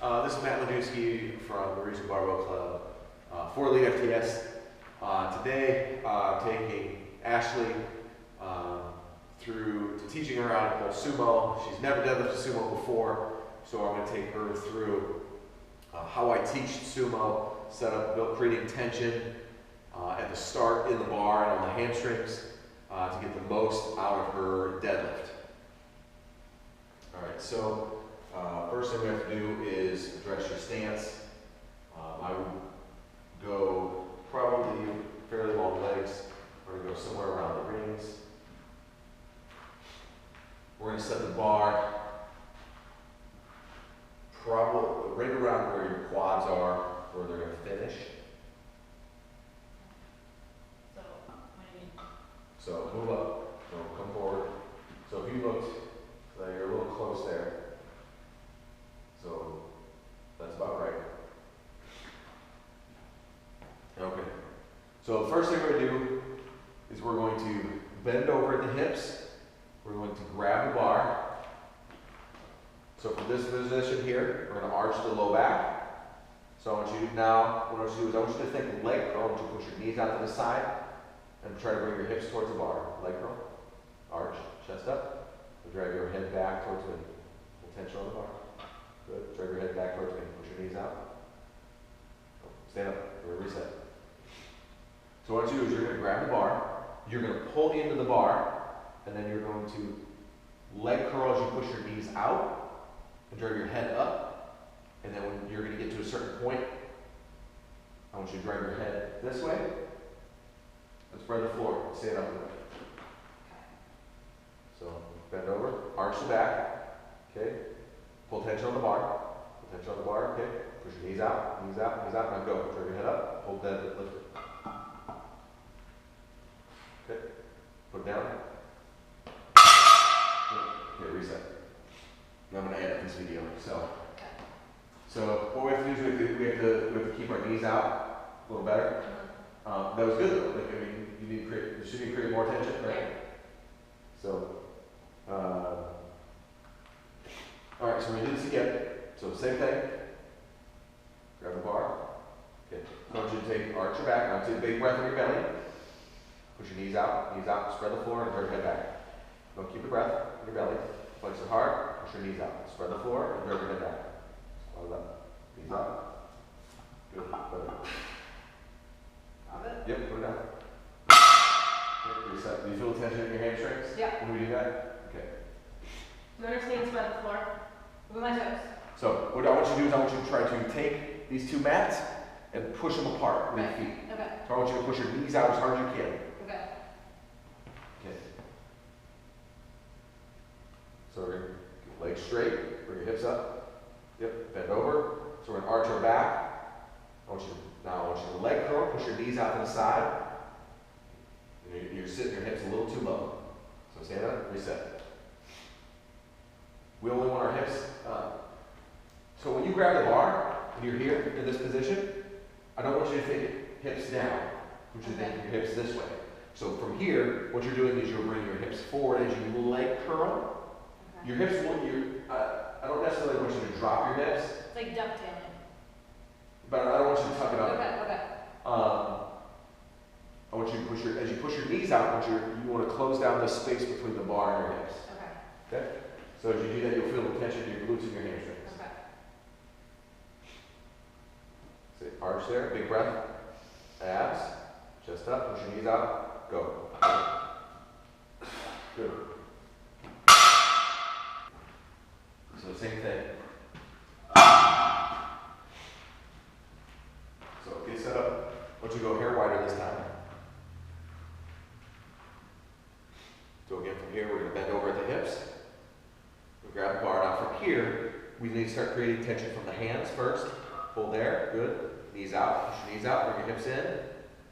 This is Matt Ladewski from the Regional Barbell Club for Elite FTS. Today I'm taking Ashley through to teaching her how to pull sumo. She's never deadlifted sumo before, so I'm going to take her through how I teach sumo, creating tension at the start in the bar and on the hamstrings to get the most out of her deadlift. All right, so first thing we have to do is address your stance. I would go probably fairly long legs. We're going to go somewhere around the rings. We're going to set the bar probably right around where your quads are, where they're going to finish. So, what do you mean? So move up, so come forward. So if you looked, you're a little close there. So that's about right. Okay. So the first thing we're going to do is we're going to bend over at the hips. We're going to grab the bar. So for this position here, we're going to arch the low back. So I want you now, what I want you to do is I want you to think leg curl. I want you to push your knees out to the side and try to bring your hips towards the bar. Leg curl, arch, chest up. Drag your head back towards me. Pull tension on the bar. Good. Drag your head back towards me. Push your knees out. Stand up. We're going to reset. So what you do is you're going to grab the bar. You're going to pull into the bar. And then you're going to leg curl as you push your knees out. And drag your head up. And then when you're going to get to a certain point, I want you to drag your head this way. And spread the floor. Stand up. So bend over, arch the back, okay? Pull tension on the bar, okay? Push your knees out, knees out, knees out. Now go. Drag your head up, hold deadlift, lift it. Okay, put down. Okay, reset. Now I'm going to edit this video. So what we have to do is we have to keep our knees out a little better. That was good though. Like, I mean, you should be creating more tension, right? So. All right, so we're going to do this again. So same thing. Grab the bar. Okay. I want you to take, arch your back. Now take a big breath in your belly. Push your knees out, spread the floor, and drag your head back. Don't keep the breath in your belly. Flex your heart, push your knees out. Spread the floor, and drag your head back. Squat it up. Knees out. Good. Put it. Got it? Yep, put it down. Okay, reset. Do you feel the tension in your hamstrings? Yeah. When we do that? Okay. Do you understand spread the floor? Move my toes. So what I want you to do is I want you to try to take these two mats and push them apart with your feet. Okay. So I want you to push your knees out as hard as you can. Okay. Okay. So we're going to get legs straight, bring your hips up. Yep, bend over. So we're going to arch our back. I want you to leg curl, push your knees out to the side. You're sitting your hips a little too low. So stand up, reset. We only want our hips so when you grab the bar and you're here in this position, I don't want you to think hips down. I want you to think your hips this way. So from here, what you're doing is you're bringing your hips forward as you leg curl. Okay. Your hips I don't necessarily want you to drop your hips. It's like ducktailing. But I don't want you to tuck it up. Okay. I want you to push as you push your knees out, you want to close down the space between the bar and your hips. Okay? So as you do that, you'll feel the tension in your glutes and your hamstrings. Okay. So arch there, big breath. Abs, chest up, push your knees out, go. Good. So same thing. So get set up. I want you to go hair wider this time. So again, from here, we're going to bend over at the hips. We grab the bar. Now from here, we need to start creating tension from the hands first. Hold there. Good. Knees out. Push your knees out. Bring your hips in.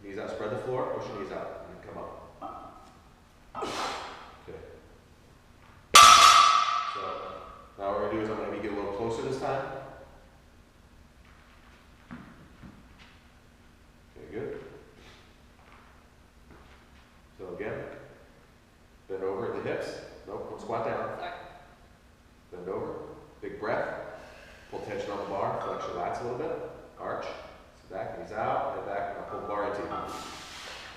Knees out. Spread the floor. Push your knees out. And come up. Okay. So now what we're going to do is I'm going to get a little closer this time. Okay, good. So again, bend over at the hips. Nope, don't squat down. Sorry. Bend over. Big breath. Pull tension on the bar, flex your lats a little bit, arch, sit back, knees out, head back, and I'll pull the bar into you.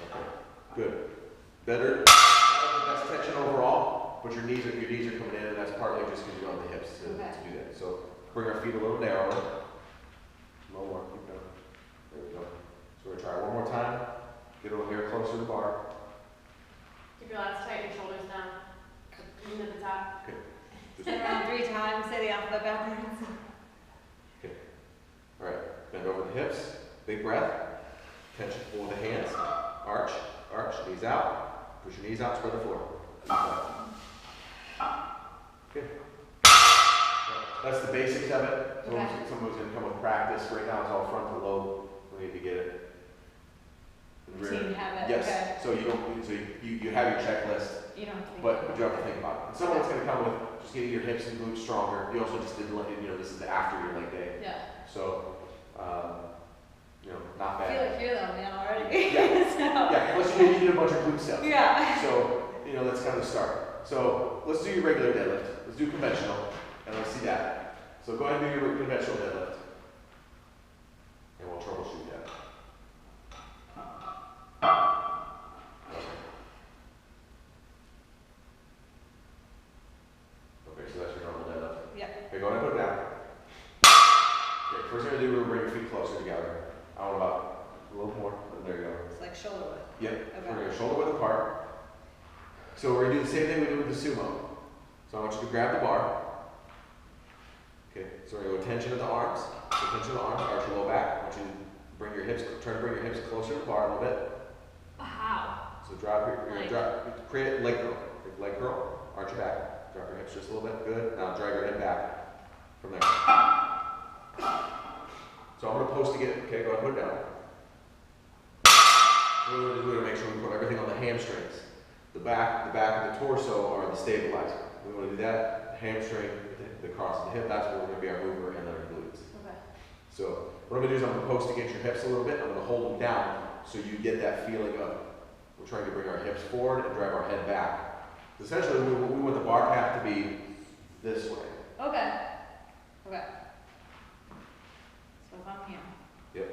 Okay, good. Better, the best tension overall, but your knees are coming in, and that's partly just because you don't have the hips to do that. So bring our feet a little narrower. A little more, keep going. There we go. So we're gonna try one more time. Get a little hair closer to the bar. Keep your lats tight, your shoulders down. Even at the top. Okay. Say around 3 times, say the alphabet backwards. Okay. All right. Bend over the hips. Big breath. Tension. Pull the hands. Arch. Arch. Knees out. Push your knees out. Spread the floor. Okay. That's the basics of it. Okay. Some of it's going to come with practice. Right now it's all frontal lobe. We need to get it. So you have it. Yes. Okay. So you don't. So you have your checklist. You don't think But you have to think about it. And some of it's going to come with just getting your hips and glutes stronger. You also just did, this is the after your leg day. Yeah. So, not I feel bad. like you're the man already. Yeah. So. Yeah, plus you did a bunch of glute stuff. Yeah. So, that's kind of the start. So, let's do your regular deadlift. Let's do conventional, and let's see that. So go ahead and do your conventional deadlift. And we'll troubleshoot that. Okay, so that's your normal deadlift. Yep. Okay, go ahead and put it down. Okay, first thing we're going to do, we're going to bring your feet closer together. I want about a little more. There you go. It's like shoulder width. Yep. Okay. We're going to shoulder width apart. So we're going to do the same thing we do with the sumo. So I want you to grab the bar. Okay, so we're going to go tension of the arms. So tension of the arms, arch your low back. I want you to bring your hips, try to bring your hips closer to the bar a little bit. How? So drop create leg curl. Leg curl, arch your back. Drop your hips just a little bit. Good. Now drag your head back from there. So I'm going to post again. Okay, go ahead and put it down. We're going to make sure we put everything on the hamstrings. The back of the torso are the stabilizer. We want to do that. The hamstring, the cross of the hip, that's where we're going to be our mover and then our glutes. Okay. So what I'm going to do is I'm going to post against your hips a little bit. I'm going to hold them down so you get that feeling of we're trying to bring our hips forward and drive our head back. Essentially, we want the bar path to be this way. Okay. Okay. So if I'm here. Yep.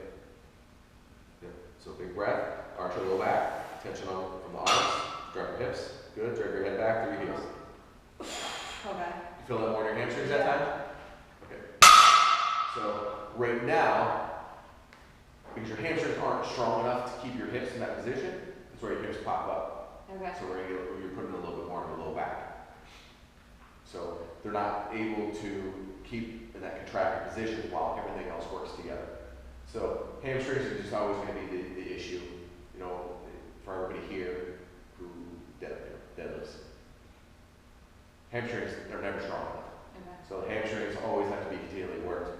So big breath, arch your low back, tension on from the arms, drop your hips. Good, drag your head back through your heels. Okay. You feel that more in your hamstrings that time? Okay. So right now, because your hamstrings aren't strong enough to keep your hips in that position, that's where your hips pop up. Okay. So you're putting a little bit more on your low back. So they're not able to keep in that contracted position while everything else works together. So hamstrings are just always going to be the issue, for everybody here who deadlifts. Hamstrings, they're never strong enough. Okay. So the hamstrings always have to be continually worked.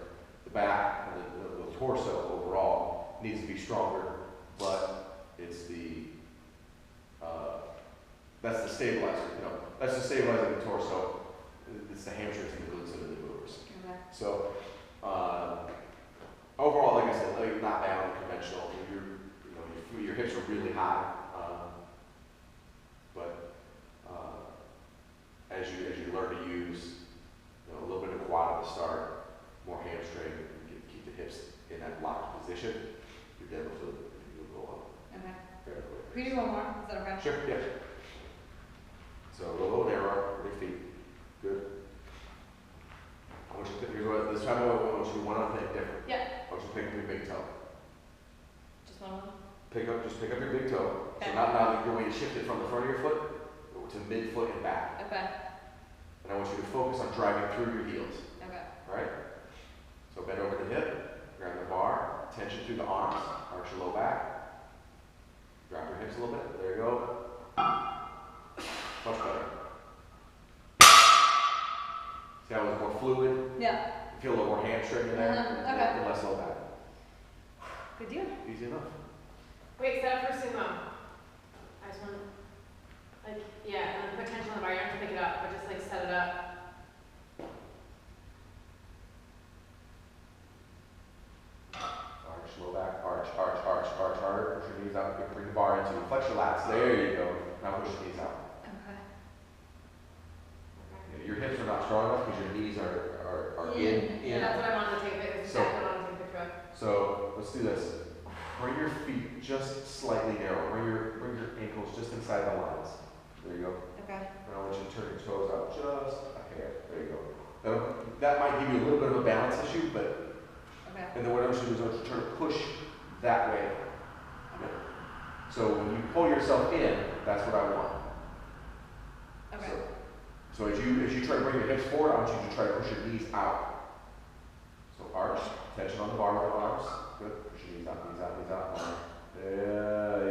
The back and the torso overall needs to be stronger, but it's that's the stabilizer. That's the stabilizer of the torso. It's the hamstrings and the glutes that are the movers. Okay. So overall, like I said, not bad on conventional. Your hips are really high, but as you learn to use a little bit of quad at the start, more hamstring, keep the hips in that locked position, your deadlift will go up Okay. fairly quick. Can we do one more? Is that okay? Sure, yeah. So go a little narrow with your feet. Good. I want you to this time I want you to do one other thing different. Yeah. I want you to pick up your big toe. Just one of them? Just pick up your big toe. Okay. So now you're going to shift it from the front of your foot to mid-foot and back. Okay. And I want you to focus on driving through your heels. Okay. Alright? So bend over the hip, grab the bar, tension through the arms, arch your low back. Drop your hips a little bit. There you go. Much better. See how it was more fluid? Yeah. You feel a little more hamstring in there, Okay. and less low back. Good deal. Easy enough. Wait, set up for sumo. I just want and then put tension on the bar. You don't have to pick it up, but just set it up. Arch, low back, arch, harder. Push your knees out, bring the bar into you. Flex your lats. There you go. Now push your knees out. Okay. Your hips are not strong enough because your knees are in. That's what I wanted to take a picture. So- Exactly what I wanted to take a picture of. So let's do this. Bring your feet just slightly narrow. Bring your ankles just inside the lines. There you go. Okay. And I want you to turn your toes out just a hair. There you go. That might give you a little bit of a balance issue, but Okay. and then what I want you to do is I want you to try to push that way. So when you pull yourself in, that's what I want. Okay. So as you try to bring your hips forward, I want you to try to push your knees out. So arch, tension on the bar with the arms. Good. Push your knees out, knees out, knees out.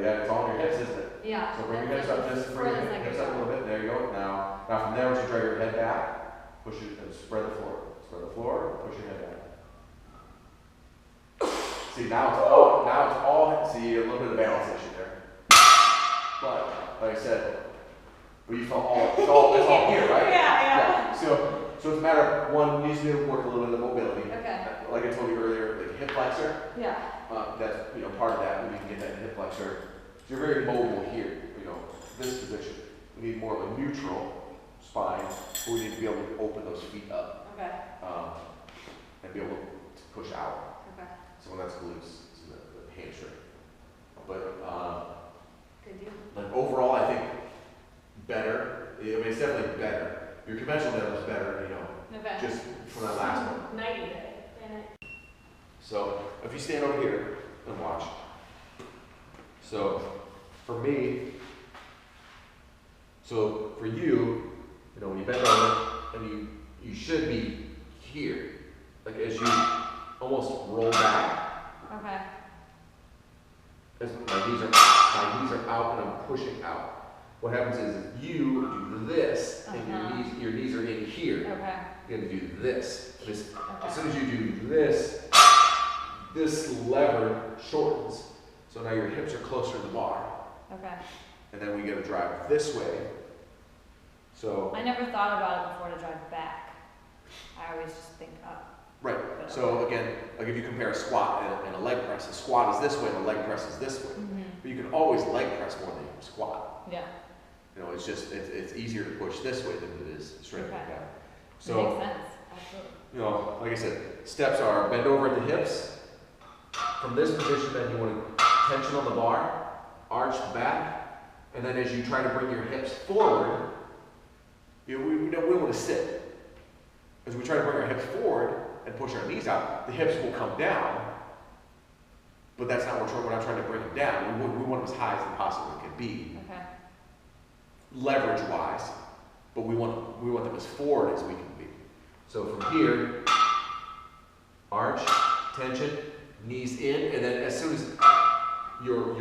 Yeah, it's all on your hips, isn't it? Yeah. So bring your hips up, just bring your hips up a little bit. There you go. Now from there, once you drag your head back, push it and spread the floor. Spread the floor, push your head back. See, now it's all, see, a little bit of balance issue there. But, like I said, you felt it's all here, right? Yeah. So it's a matter of one needs to work a little bit of the mobility. Okay. Like I told you earlier, like hip flexor. Yeah. That's part of that. We can get that hip flexor. So you're very mobile here. This position. We need more of a neutral spine. But we need to be able to open those feet up. Okay. And be able to push out. Okay. So when that's glutes, it's the hamstring. But Good deal. like overall, I think better. I mean, it's definitely better. Your conventional deadlift is better, Okay. just from that last one. 90 day. So if you stand over here and watch. So for me, so for you, when you bend over and you should be here, like as you almost roll back. Okay. As my knees are out and I'm pushing out. What happens is you do this and your knees are in here. Okay. You're gonna do this. Okay. As soon as you do this, this lever shortens. So now your hips are closer to the bar. Okay. And then we gotta drive this way. So I never thought about it before to drive back. I always just think up. right. So again, like if you compare a squat and a leg press, a squat is this way and a leg press is this way. Mm-hmm. But you can always leg press more than you can squat. Yeah. It's just it's easier to push this way than it is straight Okay. like that. Makes So sense. Absolutely. like I said, steps are bend over at the hips. From this position, then you want to tension on the bar, arch back, and then as you try to bring your hips forward, we don't want to sit. As we try to bring our hips forward and push our knees out, the hips will come down. But that's not what we're not trying to bring them down. We want them as high as they possibly can be. Okay. Leverage wise, but we want them as forward as we can be. So from here, arch, tension, knees in, and then as soon as you're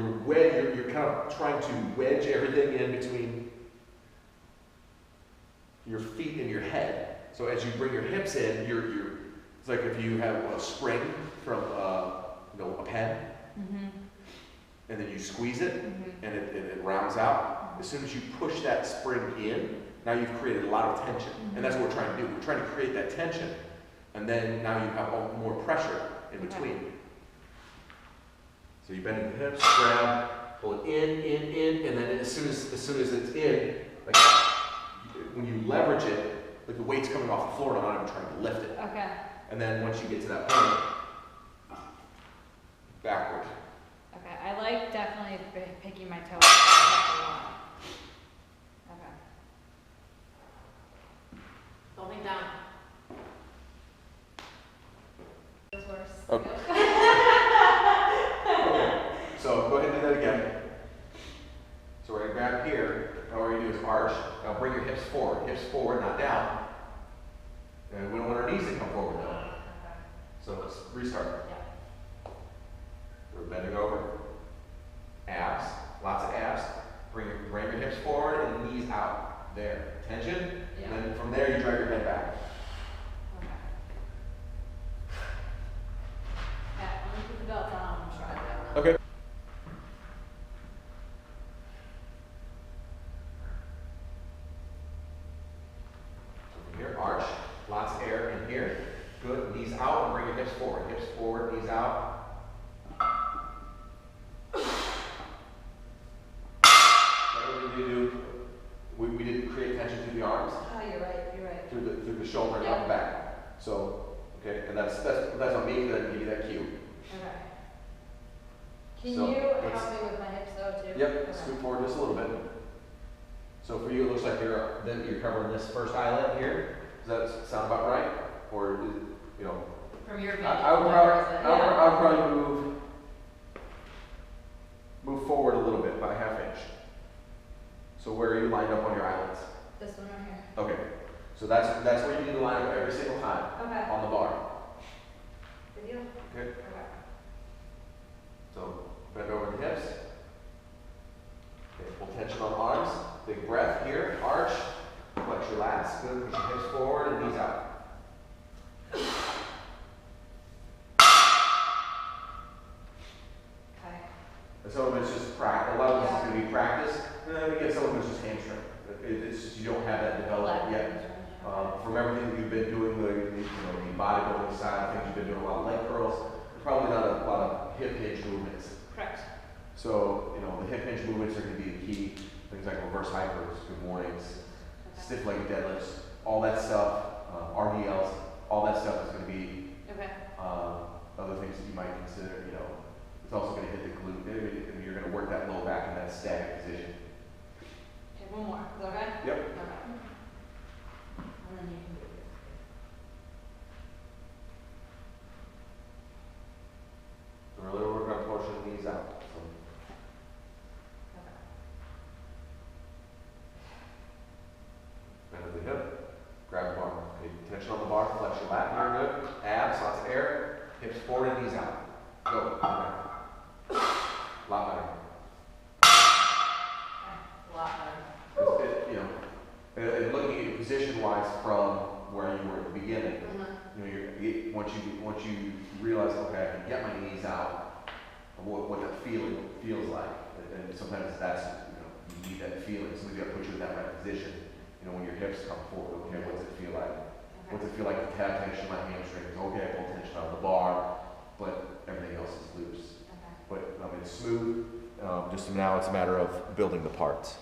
kind of trying to wedge everything in between your feet and your head. So as you bring your hips in, it's like if you have a spring from a pen, Mm-hmm. and then you squeeze it, Mm-hmm. and it rounds out. As soon as you push that spring in, now you've created a lot of tension. And that's what we're trying to do. We're trying to create that tension. And then now you have more pressure in between. So you bend the hips, grab, pull it in, and then as soon as it's in, like when you leverage it, like the weight's coming off the floor and I'm not even trying to lift it. Okay. And then once you get to that point, backward. Okay. I like definitely picking my toe up a lot. Okay. Don't think down. It's worse. Okay. So go ahead and do that again. So we're going to grab here. Now what we're going to do is arch. Now bring your hips forward, not down. And we don't want our knees to come forward though. Okay. So let's restart. Yeah. We're bending over. Abs, lots of abs. Bring your hips forward and knees out. There. Tension. Yeah. And then from there you drag your head back. Okay. Yeah, let me put the belt on and try that. Okay. So from here, arch, lots of air in here. Good. Knees out and bring your hips forward. Hips forward, knees out. What we do, we didn't create tension through the arms, Oh, you're right. through the shoulder and up and back. So Okay, and that's on me, then give you that cue. Okay. Can So, you let's- help me with my hips though too? Yep, Okay. scoot forward just a little bit. So for you, it looks like you're covering this first eyelid here. Does that sound about right? Or, you know, From your view. I would probably move forward a little bit by 1/2 inch. So where are you lined up on your eyelids? This one right here. Okay, so that's where you need to line up every single time Okay. on the bar. Good deal. Okay, Okay. so bend over the hips. Okay, full tension on arms. Big breath here, arch. Flex your lats. Good. Push your hips forward and knees out. Okay. And some of it's just practice. A lot of this is going to be practice. And then again, some of it's just hamstring. It's just you don't have that developed yet. From everything that you've been doing, the bodybuilding side of things, you've been doing a lot of leg curls. There's probably not a lot of hip hinge movements. Correct. So, the hip hinge movements are going to be the key. Things like reverse hypers, good mornings, stiff leg deadlifts, all that stuff, RDLs, all that stuff is going to be Okay. other things that you might consider. It's also going to hit the glute. And you're going to work that low back in that static position. Okay, one more. Is that okay? Yep. Okay. And then you can do this. So really, we're going to push the knees out. So Okay. bend at the hip, grab the bar. Okay, tension on the bar, flex your lat here, good. Abs, lots of air. Hips forward and knees out. Go. Lot better. A lot better. And looking at your position-wise from where you were at the beginning, Mm-hmm. once you realize, okay, I can get my knees out, what that feeling feels like, and sometimes that's you need that feeling. Somebody's got to put you in that right position. When your hips come forward, okay, what's it feel like? Okay. What's it feel like to have tension in my hamstrings? Okay, I pull tension on the bar, but everything else is loose. Okay. But it's smooth. Just now, it's a matter of building the parts.